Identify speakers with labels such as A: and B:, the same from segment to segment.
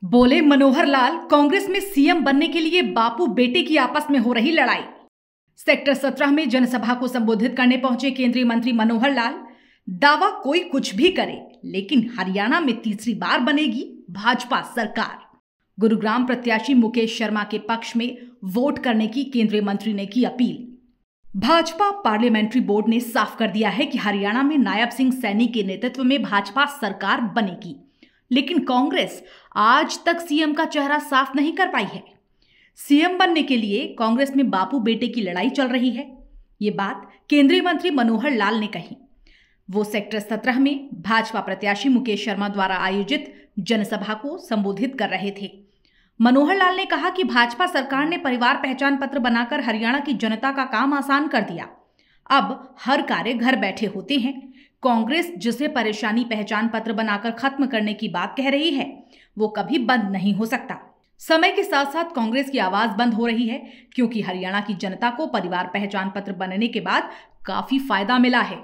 A: बोले मनोहर लाल, कांग्रेस में सीएम बनने के लिए बापू बेटे की आपस में हो रही लड़ाई। सेक्टर 17 में जनसभा को संबोधित करने पहुंचे केंद्रीय मंत्री मनोहर लाल। दावा कोई कुछ भी करे, लेकिन हरियाणा में तीसरी बार बनेगी भाजपा सरकार। गुरुग्राम प्रत्याशी मुकेश शर्मा के पक्ष में वोट करने की केंद्रीय मंत्री ने की अपील। भाजपा पार्लियामेंट्री बोर्ड ने साफ कर दिया है कि हरियाणा में नायब सिंह सैनी के नेतृत्व में भाजपा सरकार बनेगी, लेकिन कांग्रेस आज तक सीएम का चेहरा साफ नहीं कर पाई है। सीएम बनने के लिए कांग्रेस में बापू बेटे की लड़ाई चल रही है। ये बात केंद्रीय मंत्री मनोहर लाल ने कही। वो सेक्टर 17 में भाजपा प्रत्याशी मुकेश शर्मा द्वारा आयोजित जनसभा को संबोधित कर रहे थे। मनोहर लाल ने कहा कि भाजपा सरकार ने परिवार पहचान पत्र बनाकर हरियाणा की जनता का काम आसान कर दिया। अब हर कार्य घर बैठे होते हैं। कांग्रेस जिसे परेशानी पहचान पत्र बनाकर खत्म करने की बात कह रही है, वो कभी बंद नहीं हो सकता। समय के साथ साथ कांग्रेस की आवाज बंद हो रही है, क्योंकि हरियाणा की जनता को परिवार पहचान पत्र बनने के बाद काफी फायदा मिला है।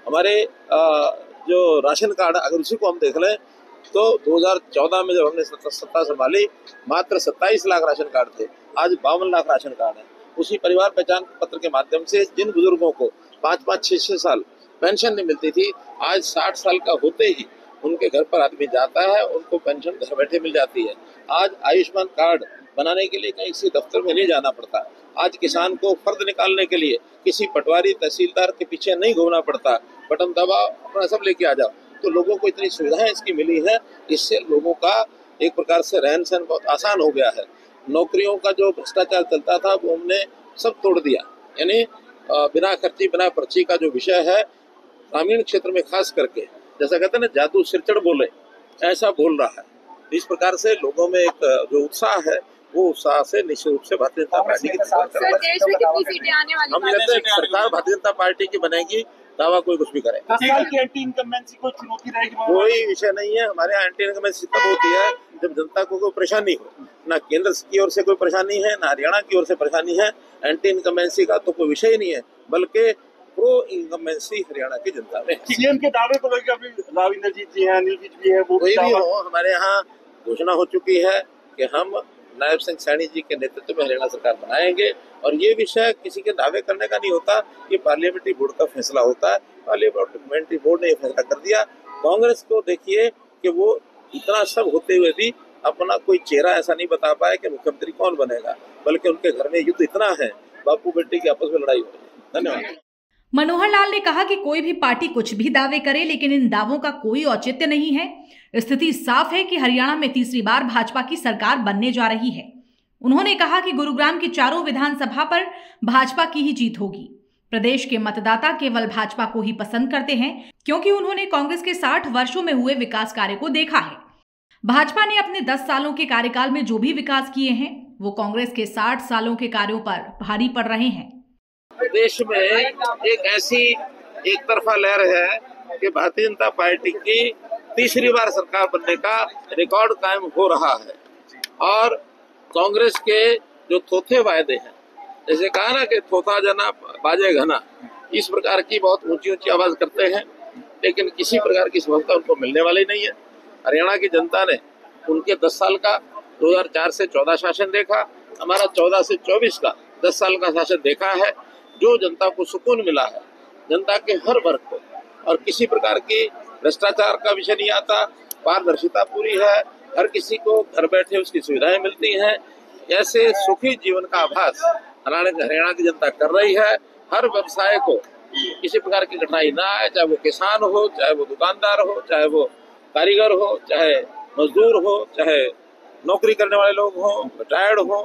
B: हमारे जो राशन कार्ड, अगर उसी को हम देख लें तो 2014 में जब हमने सत्ता संभाली, मात्र 27 लाख राशन कार्ड थे। आज 52 लाख राशन कार्ड है। उसी परिवार पहचान पत्र के माध्यम से जिन बुजुर्गों को 5-5, 6-6 साल पेंशन नहीं मिलती थी, आज 60 साल का होते ही उनके घर पर आदमी जाता है, उनको पेंशन घर बैठे मिल जाती है। आज आयुष्मान कार्ड बनाने के लिए कहीं किसी दफ्तर में नहीं जाना पड़ता। आज किसान को फर्द निकालने के लिए किसी पटवारी तहसीलदार के पीछे नहीं घूमना पड़ता। बटन दबाओ, अपना सब लेके आ जाओ। तो लोगों को इतनी सुविधाएं इसकी मिली है, इससे लोगों का एक प्रकार से रहन सहन बहुत आसान हो गया है। नौकरियों का जो भ्रष्टाचार चलता था वो हमने सब तोड़ दिया। यानी बिना खर्ची बिना पर्ची का जो विषय है, ग्रामीण क्षेत्र में खास करके, जैसा कहते हैं ना, जादू सिरचड़ बोले, ऐसा बोल रहा है। इस प्रकार से लोगों में एक जो उत्साह है, वो उत्साह से निश्चित रूप से भारतीय जनता पार्टी की हम कहते हैं सरकार भारतीय जनता पार्टी की बनेगी। दावा कोई कुछ भी करे,
C: एंटी इनकम्बेंसी को चुनौती रहेगी,
B: कोई विषय नहीं है। हमारे यहाँ एंटी इनकम्बेंसी तब होती है जब जनता को कोई परेशानी हो। ना केंद्र की ओर से कोई परेशानी है, ना हरियाणा की ओर से परेशानी है। एंटी इनकम्बेंसी का तो कोई विषय ही नहीं है, बल्कि प्रो इनकम्बेंसी हरियाणा की जनता में।
C: सीएम के दावे को लेकर अभी राव इंद्रजीत जी हैं, अनिल विज भी है, वो
B: कोई भी हो, हमारे यहाँ घोषणा हो चुकी है कि हम नायब सिंह सैनी जी के नेतृत्व में हरियाणा सरकार बनाएंगे। और ये विषय किसी के दावे करने का नहीं होता, ये पार्लियामेंट्री बोर्ड का फैसला होता है। पार्लियामेंट्री बोर्ड ने ये फैसला कर दिया। कांग्रेस को देखिए कि वो इतना सब होते हुए भी अपना कोई चेहरा ऐसा नहीं बता पाए कि मुख्यमंत्री कौन बनेगा, बल्कि उनके घर में युद्ध इतना है, बापू बेटी की आपस में लड़ाई हो रही है। धन्यवाद।
A: मनोहर लाल ने कहा कि कोई भी पार्टी कुछ भी दावे करे, लेकिन इन दावों का कोई औचित्य नहीं है। स्थिति साफ है कि हरियाणा में तीसरी बार भाजपा की सरकार बनने जा रही है। उन्होंने कहा कि गुरुग्राम की चारों विधानसभा पर भाजपा की ही जीत होगी। प्रदेश के मतदाता केवल भाजपा को ही पसंद करते हैं, क्योंकि उन्होंने कांग्रेस के 60 वर्षों में हुए विकास कार्य को देखा है। भाजपा ने अपने 10 सालों के कार्यकाल में जो भी विकास किए हैं, वो कांग्रेस के 60 सालों के कार्यों पर भारी पड़ रहे हैं।
B: देश में एक ऐसी एक तरफा लहर है कि भारतीय जनता पार्टी की तीसरी बार सरकार बनने का रिकॉर्ड कायम हो रहा है। और कांग्रेस के जो थोथे वायदे हैं, जैसे कहा ना कि थोथा जना बाजे घना, इस प्रकार की बहुत ऊंची ऊंची आवाज करते हैं, लेकिन किसी प्रकार की सफलता उनको मिलने वाली नहीं है। हरियाणा की जनता ने उनके 10 साल का 2004 से 14 शासन देखा, हमारा 14 से 24 का 10 साल का शासन देखा है। जो जनता को सुकून मिला है, जनता के हर वर्ग को, और किसी प्रकार की भ्रष्टाचार का विषय नहीं आता। पारदर्शिता पूरी है, हर किसी को घर बैठे उसकी सुविधाएं मिलती हैं। ऐसे सुखी जीवन का आभास हरियाणा की जनता कर रही है। हर व्यवसाय को किसी प्रकार की कठिनाई ना आए, चाहे वो किसान हो, चाहे वो दुकानदार हो, चाहे वो कारीगर हो, चाहे मजदूर हो, चाहे नौकरी करने वाले लोग हो, रिटायर्ड हो,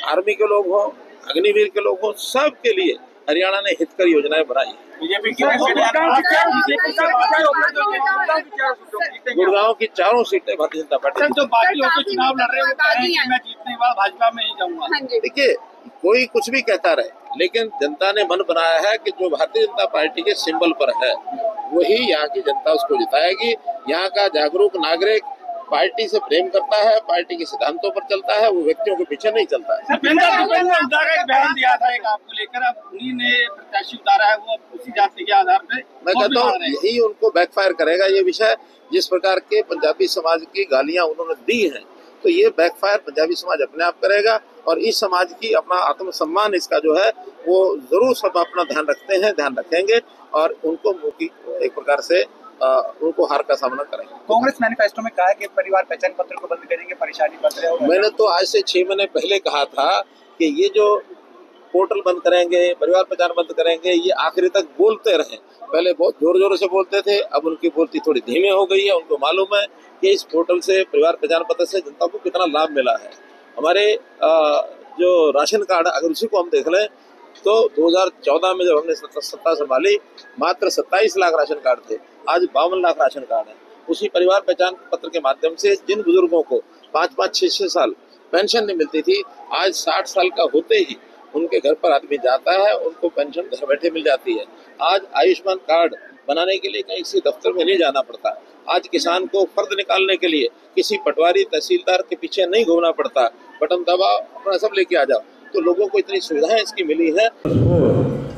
B: आर्मी के लोग हो, अग्निवीर के लोग हो, सब के लिए हरियाणा ने हितकर योजनाएं बनाई। गुड़गांव की चारों सीटें भारतीय जनता पार्टी।
C: चुनाव लड़ रहे हैं, मैं जीतने के बाद भाजपा में ही जाऊंगा।
B: देखिए, कोई कुछ भी कहता रहे, लेकिन जनता ने मन बनाया है कि जो भारतीय जनता पार्टी के सिंबल पर है, वही यहाँ की जनता उसको जिताएगी। यहाँ का जागरूक नागरिक पार्टी से प्रेम करता है, पार्टी के सिद्धांतों पर चलता है, वो व्यक्तियों के पीछे नहीं चलता है।
C: बयान दिया था एक आपको लेकर, अब उन्हीं ने प्रत्याशी उतारा है, वो उसी जाति के आधार पे।
B: मैं कहता हूँ यही उनको बैकफायर करेगा ये विषय। जिस प्रकार के पंजाबी समाज की गालियां उन्होंने दी हैं, तो ये बैकफायर पंजाबी समाज अपने आप करेगा। और इस समाज की अपना आत्मसम्मान इसका जो है वो जरूर सब अपना ध्यान रखते हैं, ध्यान रखेंगे और उनको एक प्रकार से उनको हार का सामना करेंगे।
C: कांग्रेस मैनिफेस्टो में कहा है कि परिवार पहचान पत्र को बंद करेंगे, परेशानी बढ़ रही है।
B: मैंने तो आज से 6 महीने पहले कहा था कि ये जो पोर्टल बंद करेंगे, परिवार पहचान बंद करेंगे, ये आखिरी तक बोलते रहे। पहले बहुत जोर से बोलते थे, अब उनकी बोलती थोड़ी धीमी हो गई है। उनको मालूम है कि इस पोर्टल से, परिवार पहचान पत्र से जनता को कितना लाभ मिला है। हमारे जो राशन कार्ड, अगर उसी को हम देख लें तो 2014 में जब हमने सत्ता संभाली मात्र 27 लाख राशन कार्ड थे, आज 52 लाख राशन कार्ड है। उसी परिवार पहचान पत्र के माध्यम से जिन बुजुर्गों को 5-5, 6-6 साल पेंशन नहीं मिलती थी, आज 60 साल का होते ही उनके घर पर आदमी जाता है, उनको पेंशन घर बैठे मिल जाती है। आज आयुष्मान कार्ड बनाने के लिए कहीं किसी दफ्तर में नहीं जाना पड़ता। आज किसान को फर्द निकालने के लिए किसी पटवारी तहसीलदार के पीछे नहीं घूमना पड़ता, बटन दबाओ अपना सब लेके आ जाओ। तो लोगों को इतनी सुविधाएं इसकी मिली है।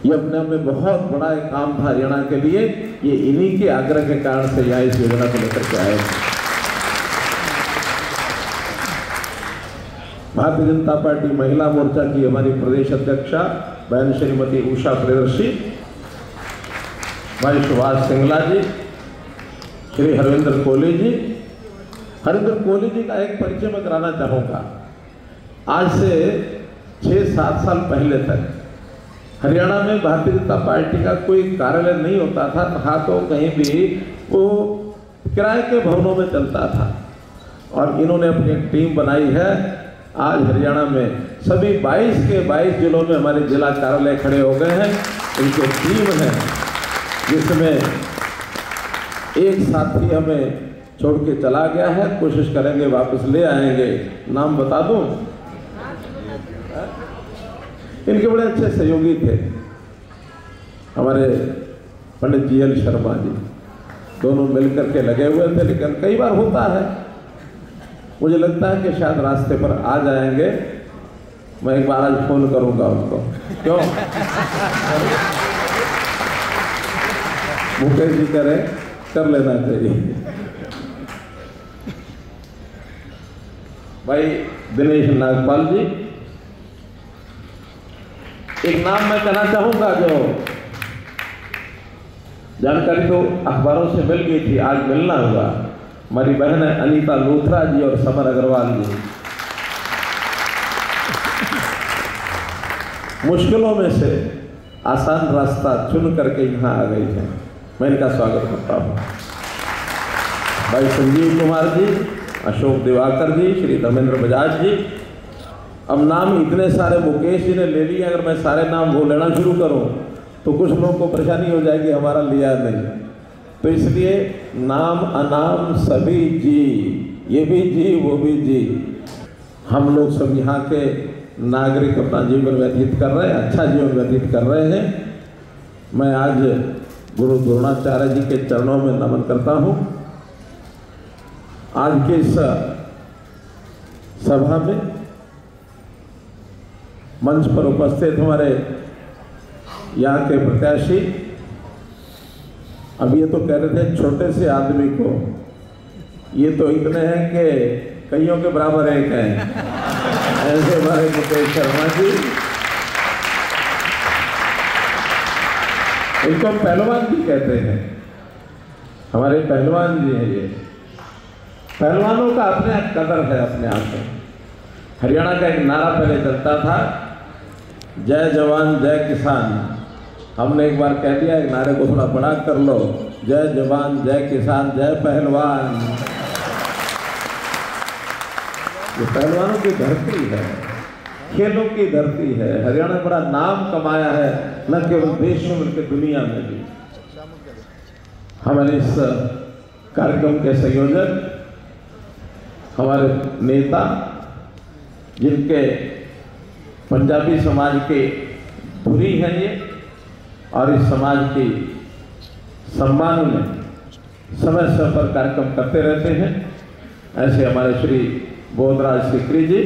D: ये अपने आप में बहुत बड़ा एक काम था हरियाणा के लिए। ये इन्हीं के आग्रह के कारण से यहाँ इस योजना को लेकर के आए। भारतीय जनता पार्टी महिला मोर्चा की हमारी प्रदेश अध्यक्षा बहन श्रीमती उषा प्रियदर्शी, भाई सुभाष सिंगला जी, श्री हरविंदर कोहली जी। हरविंदर कोहली जी का एक परिचय मैं कराना चाहूँगा। आज से 6-7 साल पहले तक हरियाणा में भारतीय जनता पार्टी का कोई कार्यालय नहीं होता था तो कहीं भी वो किराए के भवनों में चलता था। और इन्होंने अपनी एक टीम बनाई है। आज हरियाणा में सभी 22 के 22 जिलों में हमारे जिला कार्यालय खड़े हो गए हैं। इनकी टीम है जिसमें एक साथी हमें छोड़ के चला गया है, कोशिश करेंगे वापस ले आएंगे। नाम बता दूं, इनके बड़े अच्छे सहयोगी थे हमारे पंडित GL शर्मा जी। दोनों मिलकर के लगे हुए थे, लेकिन कई बार होता है, मुझे लगता है कि शायद रास्ते पर आ जाएंगे। मैं एक बार आज फोन करूंगा उनको। क्यों मुकेश जी करें, कर लेना चाहिए। भाई दिनेश नागपाल जी, एक नाम मैं कहना चाहूंगा जो जानकारी तो अखबारों से मिल गई थी, आज मिलना हुआ। हमारी बहन है अनीता लूथरा जी और समर अग्रवाल जी। मुश्किलों में से आसान रास्ता चुन करके यहाँ आ गई है। मैं इनका स्वागत करता हूँ। भाई संजीव कुमार जी, अशोक दिवाकर जी, श्री धर्मेंद्र बजाज जी। अब नाम इतने सारे मुकेश जी ने ले लिए, अगर मैं सारे नाम वो लेना शुरू करूं तो कुछ लोगों को परेशानी हो जाएगी, हमारा लिया नहीं। तो इसलिए नाम अनाम सभी जी, ये भी जी वो भी जी। हम लोग सब यहाँ के नागरिक अपना जीवन व्यतीत कर रहे हैं, अच्छा जीवन व्यतीत कर रहे हैं। मैं आज गुरु द्रोणाचार्य जी के चरणों में नमन करता हूँ। आज के इस सभा में मंच पर उपस्थित हमारे यहाँ के प्रत्याशी, अब ये तो कह रहे थे छोटे से आदमी को, ये तो इतने हैं कि कईयों के बराबर एक हैं, ऐसे हमारे मुकेश शर्मा जी। इनको हम पहलवान भी कहते हैं, हमारे पहलवान जी हैं ये। पहलवानों का अपने आप कदर है अपने आप में। हरियाणा का एक नारा पहले चलता था, जय जवान जय किसान। हमने एक बार कह दिया, एक नारे को थोड़ा बड़ा कर लो, जय जवान जय किसान जय पहलवान। ये पहलवानों की धरती है, खेलों की धरती है। हरियाणा बड़ा नाम कमाया है, न केवल देश में बल्कि दुनिया में भी। हमारे इस कार्यक्रम के संयोजक, हमारे नेता, जिनके पंजाबी समाज के धुरी हैं ये, और इस समाज की सम्मान में समय समय पर कार्यक्रम करते रहते हैं, ऐसे हमारे श्री बोधराज सिकरी जी।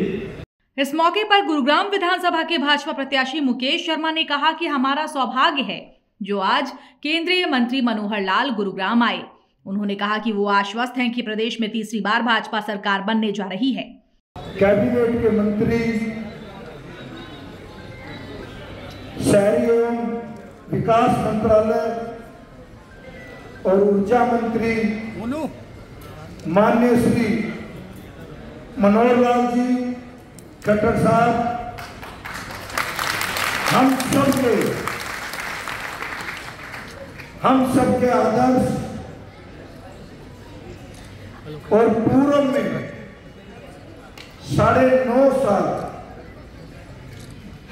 A: इस मौके पर गुरुग्राम विधानसभा के भाजपा प्रत्याशी मुकेश शर्मा ने कहा कि हमारा सौभाग्य है जो आज केंद्रीय मंत्री मनोहर लाल गुरुग्राम आए। उन्होंने कहा कि वो आश्वस्त हैं कि प्रदेश में तीसरी बार भाजपा सरकार बनने जा रही है।
E: कैबिनेट के मंत्री, शहरी एवं विकास मंत्रालय और ऊर्जा मंत्री माननीय श्री मनोहर लाल जी खट्टर साहब, हम सबके आदर्श और पूर्व में 9.5 साल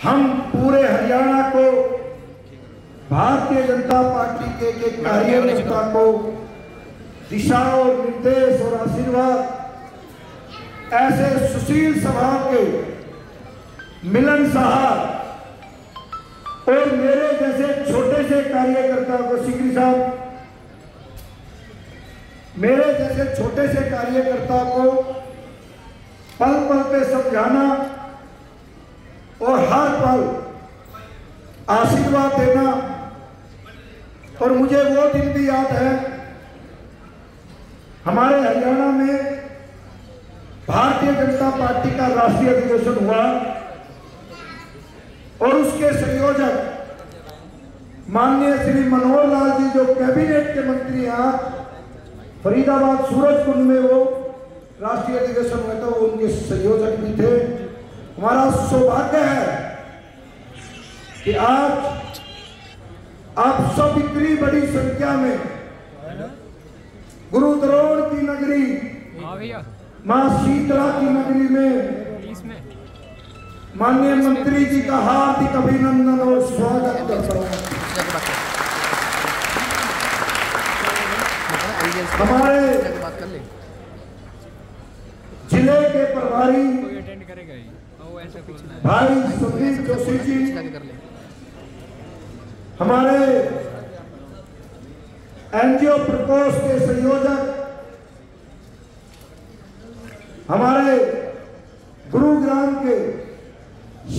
E: हम पूरे हरियाणा को भारतीय जनता पार्टी के कार्यकर्ता को दिशा और निर्देश और आशीर्वाद, ऐसे सुशील स्वभाव के मिलनसार और मेरे जैसे छोटे से कार्यकर्ता को, सिकरी साहब, मेरे जैसे छोटे से कार्यकर्ता को पल पल पे समझाना और हर पल आशीर्वाद देना। और मुझे वो दिन भी याद है, हमारे हरियाणा में भारतीय जनता पार्टी का राष्ट्रीय अधिवेशन हुआ और उसके संयोजक माननीय श्री मनोहर लाल जी, जो कैबिनेट के मंत्री हैं, फरीदाबाद सूरजकुंड में वो राष्ट्रीय अधिवेशन हुआ था, वो उनके संयोजक भी थे। हमारा सौभाग्य है कि आज आप सब इतनी बड़ी संख्या में गुरु द्रोण की नगरी, मां शीतला की नगरी में माननीय मंत्री जी का हार्दिक अभिनंदन और स्वागत करता हूं। हमारे जिले के प्रभारी भाई सुदीप जोशी जी, हमारे एनजीओ प्रकोष्ठ के संयोजक, हमारे गुरुग्राम के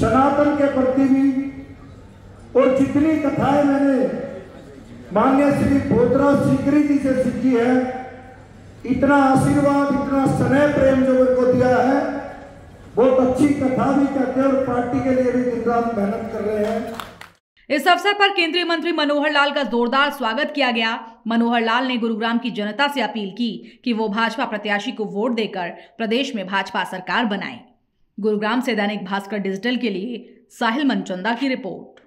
E: सनातन के प्रति भी, और जितनी कथाएं मैंने माननीय श्री भोतरा सीकरी जी से सीखी है, इतना आशीर्वाद, इतना स्नेह प्रेम जो मेरे को दिया है, बहुत अच्छी कथा भी कहते हैं और पार्टी के लिए भी दिन रात मेहनत कर रहे हैं।
A: इस अवसर पर केंद्रीय मंत्री मनोहर लाल का जोरदार स्वागत किया गया। मनोहर लाल ने गुरुग्राम की जनता से अपील की कि वो भाजपा प्रत्याशी को वोट देकर प्रदेश में भाजपा सरकार बनाए। गुरुग्राम से दैनिक भास्कर डिजिटल के लिए साहिल मनचंदा की रिपोर्ट।